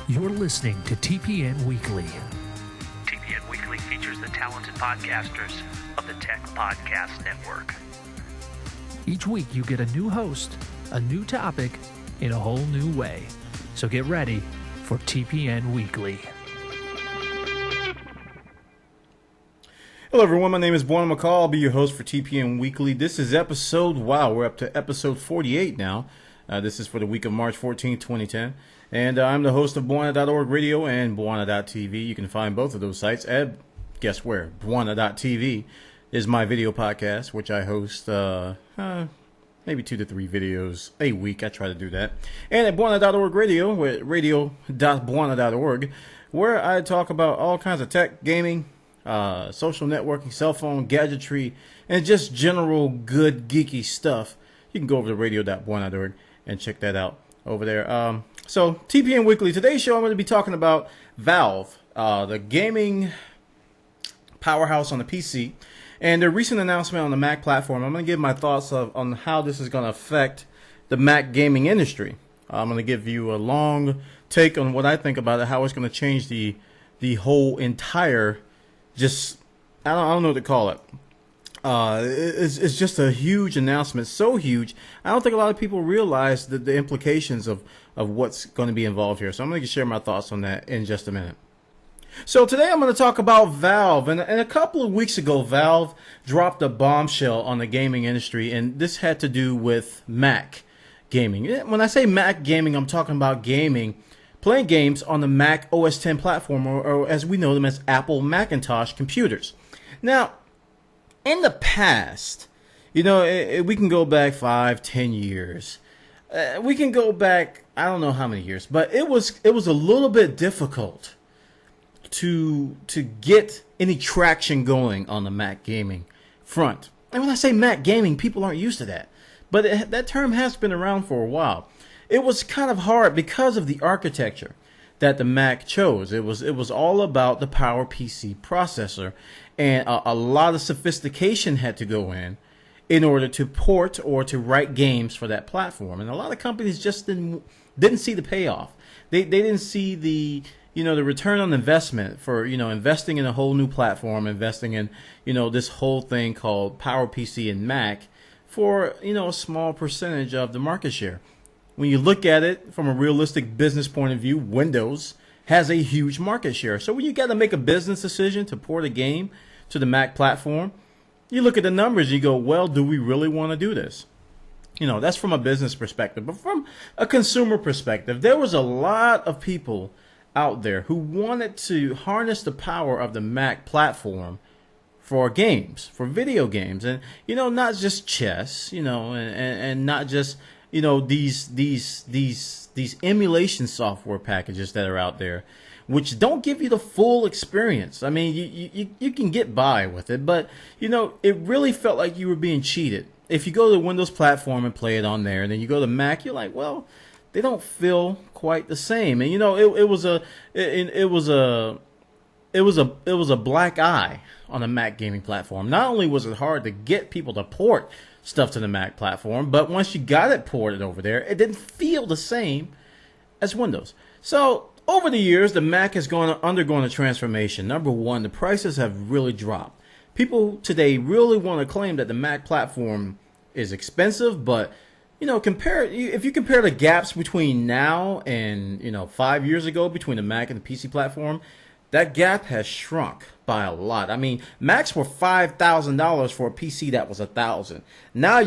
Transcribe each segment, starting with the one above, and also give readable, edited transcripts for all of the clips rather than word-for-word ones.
You're listening to TPN Weekly. TPN Weekly features the talented podcasters of the Tech Podcast Network. Each week you get a new host, a new topic, in a whole new way. So get ready for TPN Weekly. Hello everyone, my name is Buana McCall. I'll be your host for TPN Weekly. This is we're up to episode 48 now. This is for the week of March 14th, 2010. And I'm the host of Buana.org Radio and Buana.tv. You can find both of those sites at, guess where, Buana.tv is my video podcast, which I host maybe 2 to 3 videos a week. I try to do that. And at Buana.org Radio, radio.buana.org, where I talk about all kinds of tech, gaming, social networking, cell phone, gadgetry, and just general good geeky stuff. You can go over to radio.buana.org and check that out over there. So TPN Weekly, today's show I'm going to be talking about Valve, the gaming powerhouse on the PC, and their recent announcement on the Mac platform. I'm going to give my thoughts on how this is going to affect the Mac gaming industry. I'm going to give you a long take on what I think about it, how it's going to change the whole entire, I don't know what to call it. It's just a huge announcement, so huge. I don't think a lot of people realize the implications of what's going to be involved here. So I'm going to share my thoughts on that in just a minute. So today I'm going to talk about Valve. And a couple of weeks ago, Valve dropped a bombshell on the gaming industry, and this had to do with Mac gaming. When I say Mac gaming, I'm talking about playing games on the Mac OS X platform, or as we know them as Apple Macintosh computers. Now, in the past, we can go back 5-10 years. We can go back, I don't know how many years, but it was a little bit difficult to get any traction going on the Mac gaming front. And when I say Mac gaming, people aren't used to that. But that term has been around for a while. It was kind of hard because of the architecture that the Mac chose. It was all about the PowerPC processor, and a lot of sophistication had to go in order to port or to write games for that platform. And a lot of companies just didn't see the payoff. They didn't see the return on investment for investing in a whole new platform, investing in this whole thing called PowerPC and Mac for a small percentage of the market share. When you look at it from a realistic business point of view, Windows has a huge market share. So when you got to make a business decision to port a game to the Mac platform, you look at the numbers and you go, well, do we really want to do this? That's from a business perspective. But from a consumer perspective, there was a lot of people out there who wanted to harness the power of the Mac platform for games, for video games. And, not just chess, and not just these emulation software packages that are out there, which don't give you the full experience. I mean, you can get by with it, but it really felt like you were being cheated. If you go to the Windows platform and play it on there, and then you go to Mac, you're like, well, they don't feel quite the same. And it was a black eye on the Mac gaming platform. Not only was it hard to get people to port stuff to the Mac platform, but once you got it ported over there, it didn't feel the same as Windows. So over the years, the Mac has undergone a transformation. Number one, the prices have really dropped. People today really want to claim that the Mac platform is expensive, but if you compare the gaps between now and 5 years ago between the Mac and the PC platform, that gap has shrunk by a lot. I mean, Macs were $5,000 for a PC that was $1,000. Now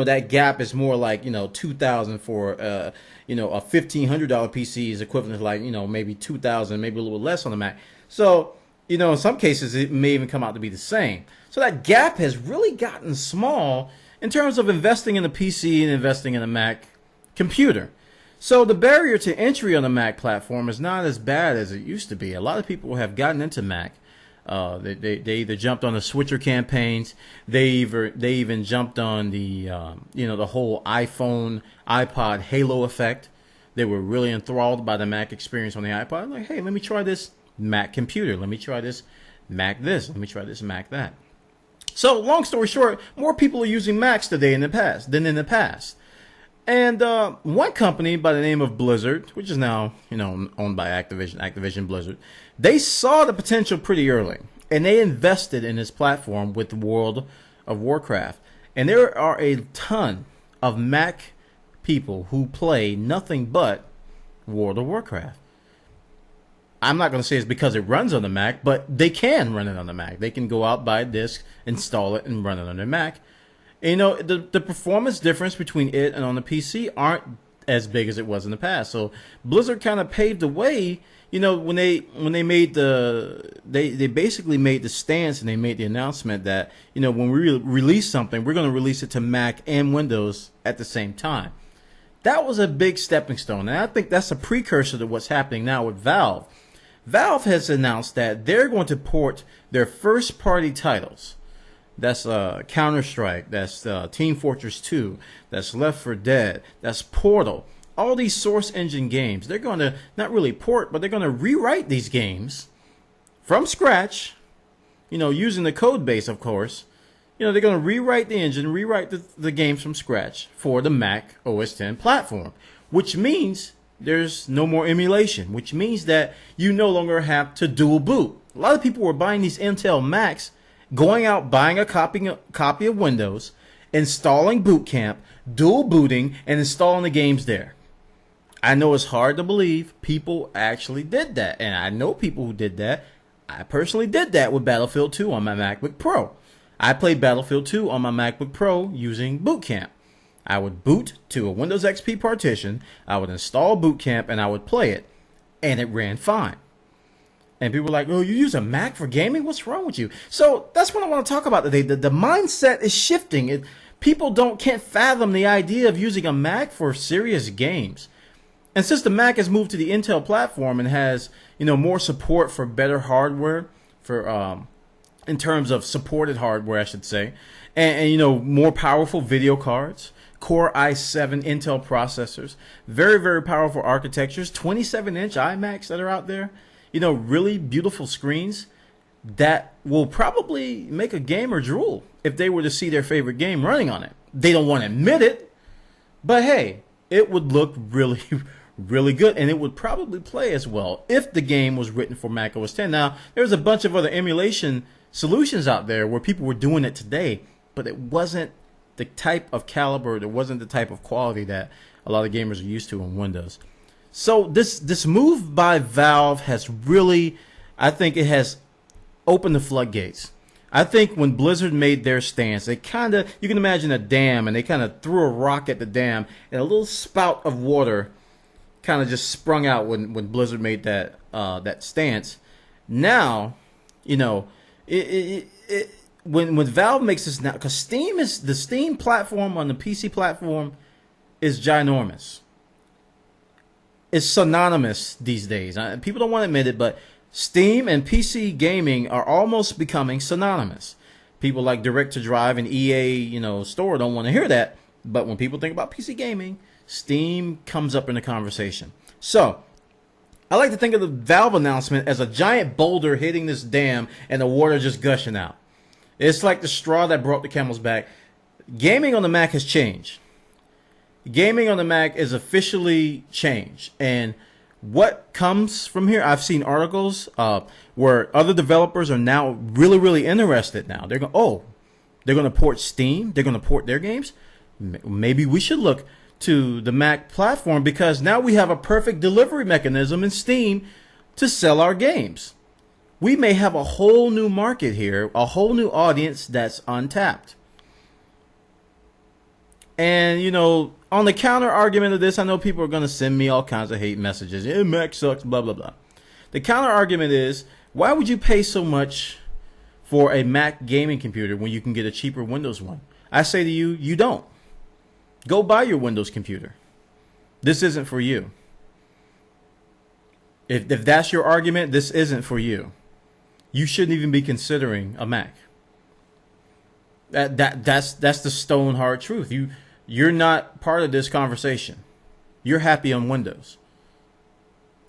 that gap is more like $2,000 for a $1,500 PC is equivalent to like maybe $2,000, maybe a little less on the Mac. So in some cases it may even come out to be the same. So that gap has really gotten small in terms of investing in the PC and investing in a Mac computer. So the barrier to entry on the Mac platform is not as bad as it used to be. A lot of people have gotten into Mac. They either jumped on the switcher campaigns. They even jumped on the the whole iPhone, iPod halo effect. They were really enthralled by the Mac experience on the iPod. Like, hey, let me try this Mac computer. Let me try this Mac this. Let me try this Mac that. So long story short, more people are using Macs today than in the past. And one company by the name of Blizzard, which is now, owned by Activision Blizzard, they saw the potential pretty early, and they invested in this platform with the World of Warcraft. And there are a ton of Mac people who play nothing but World of Warcraft. I'm not going to say it's because it runs on the Mac, but they can run it on the Mac. They can go out, buy a disk, install it, and run it on their Mac. And, the performance difference between it and on the PC aren't as big as it was in the past. So Blizzard kind of paved the way. When they made they basically made the stance, and they made the announcement that when we release something, we're going to release it to Mac and Windows at the same time. That was a big stepping stone, and I think that's a precursor to what's happening now with Valve. Valve has announced that they're going to port their first-party titles. That's Counter-Strike, that's Team Fortress 2, that's Left 4 Dead, that's Portal. All these Source Engine games, they're going to not really port, but they're going to rewrite these games from scratch, using the code base, of course. They're going to rewrite the engine, rewrite the games from scratch for the Mac OS X platform, which means there's no more emulation, which means that you no longer have to dual boot. A lot of people were buying these Intel Macs, going out, buying a copy of Windows, installing Boot Camp, dual booting, and installing the games there. I know it's hard to believe people actually did that, and I know people who did that. I personally did that with Battlefield 2 on my MacBook Pro. I played Battlefield 2 on my MacBook Pro using Boot Camp. I would boot to a Windows XP partition, I would install Boot Camp, and I would play it, and it ran fine. And people were like, oh, you use a Mac for gaming? What's wrong with you? So that's what I want to talk about today. The mindset is shifting. People can't fathom the idea of using a Mac for serious games. And since the Mac has moved to the Intel platform and has, more support for better hardware, in terms of supported hardware, I should say, and more powerful video cards, Core i7 Intel processors, very, very powerful architectures, 27-inch iMacs that are out there, really beautiful screens that will probably make a gamer drool if they were to see their favorite game running on it. They don't want to admit it, but hey, it would look really, really good, and it would probably play as well if the game was written for Mac OS X. Now, there's a bunch of other emulation solutions out there where people were doing it today, but it wasn't the type of caliber, it wasn't the type of quality that a lot of gamers are used to in Windows. So this move by Valve has really, I think it has opened the floodgates. I think when Blizzard made their stance, they you can imagine a dam, and they kind of threw a rock at the dam, and a little spout of water kind of just sprung out when Blizzard made that stance. Now, when Valve makes this now, because the Steam platform on the PC platform is ginormous. It's synonymous these days. People don't want to admit it, but Steam and PC gaming are almost becoming synonymous. People like Direct to Drive and EA, Store don't want to hear that. But when people think about PC gaming, Steam comes up in the conversation. So I like to think of the Valve announcement as a giant boulder hitting this dam and the water just gushing out. It's like the straw that brought the camel's back. Gaming on the Mac has changed. Gaming on the Mac is officially changed. And what comes from here, I've seen articles where other developers are now really, really interested now. They're going to port Steam. They're going to port their games. Maybe we should look to the Mac platform, because now we have a perfect delivery mechanism in Steam to sell our games. We may have a whole new market here, a whole new audience that's untapped. And, on the counter argument of this, I know people are going to send me all kinds of hate messages. Mac sucks, blah, blah, blah. The counter argument is, why would you pay so much for a Mac gaming computer when you can get a cheaper Windows one? I say to you, you don't. Go buy your Windows computer. This isn't for you. If that's your argument, this isn't for you. You shouldn't even be considering a Mac. That's the stone hard truth. You're not part of this conversation. You're happy on Windows.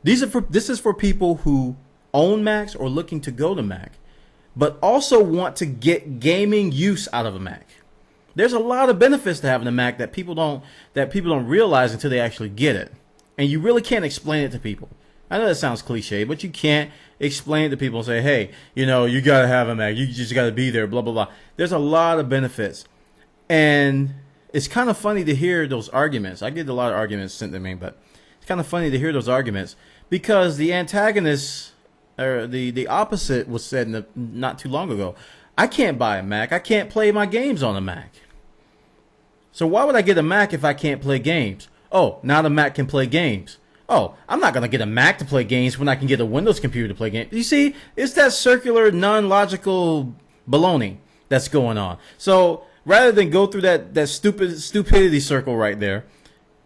This is for people who own Macs or looking to go to Mac, but also want to get gaming use out of a Mac. There's a lot of benefits to having a Mac that people don't realize until they actually get it. And you really can't explain it to people. I know that sounds cliche, but you can't explain it to people and say, hey, you got to have a Mac. You just got to be there, blah, blah, blah. There's a lot of benefits. And it's kind of funny to hear those arguments. I get a lot of arguments sent to me, but it's kind of funny to hear those arguments because the antagonists, or the opposite was said not too long ago. I can't buy a Mac. I can't play my games on a Mac. So why would I get a Mac if I can't play games? Oh, now the Mac can play games. Oh, I'm not going to get a Mac to play games when I can get a Windows computer to play games. You see, it's that circular, non-logical baloney that's going on. So rather than go through that stupidity circle right there,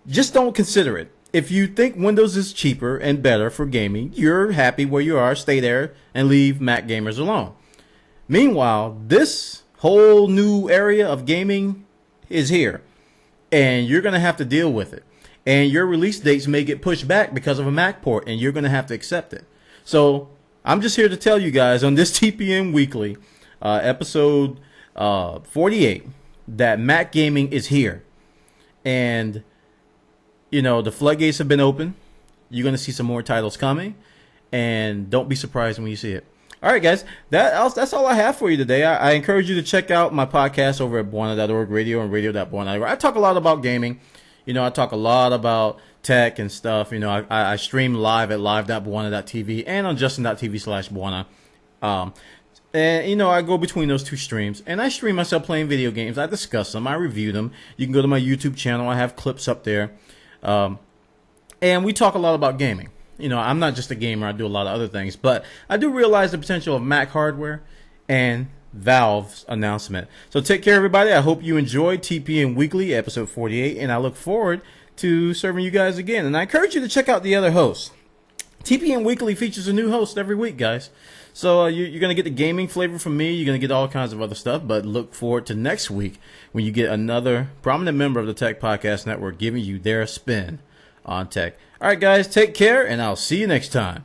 just don't consider it. If you think Windows is cheaper and better for gaming, you're happy where you are, stay there, and leave Mac gamers alone. Meanwhile, this whole new area of gaming is here, and you're going to have to deal with it. And your release dates may get pushed back because of a Mac port, and you're going to have to accept it. So I'm just here to tell you guys on this TPN Weekly, episode 48, that Mac gaming is here. And, the floodgates have been open. You're going to see some more titles coming, and don't be surprised when you see it. All right, guys, that's all I have for you today. I encourage you to check out my podcast over at Buona.org radio and radio.buona.org. I talk a lot about gaming. I talk a lot about tech and stuff. I stream live at live.buona.tv and on justin.tv/buona. And, I go between those two streams. And I stream myself playing video games. I discuss them. I review them. You can go to my YouTube channel. I have clips up there. And we talk a lot about gaming. I'm not just a gamer. I do a lot of other things. But I do realize the potential of Mac hardware and Valve's announcement. So take care, everybody. I hope you enjoyed TPN Weekly, episode 48, and I look forward to serving you guys again. And I encourage you to check out the other hosts. TPN Weekly features a new host every week, guys. So you're going to get the gaming flavor from me. You're going to get all kinds of other stuff, but look forward to next week when you get another prominent member of the Tech Podcast Network giving you their spin on tech. All right, guys, take care, and I'll see you next time.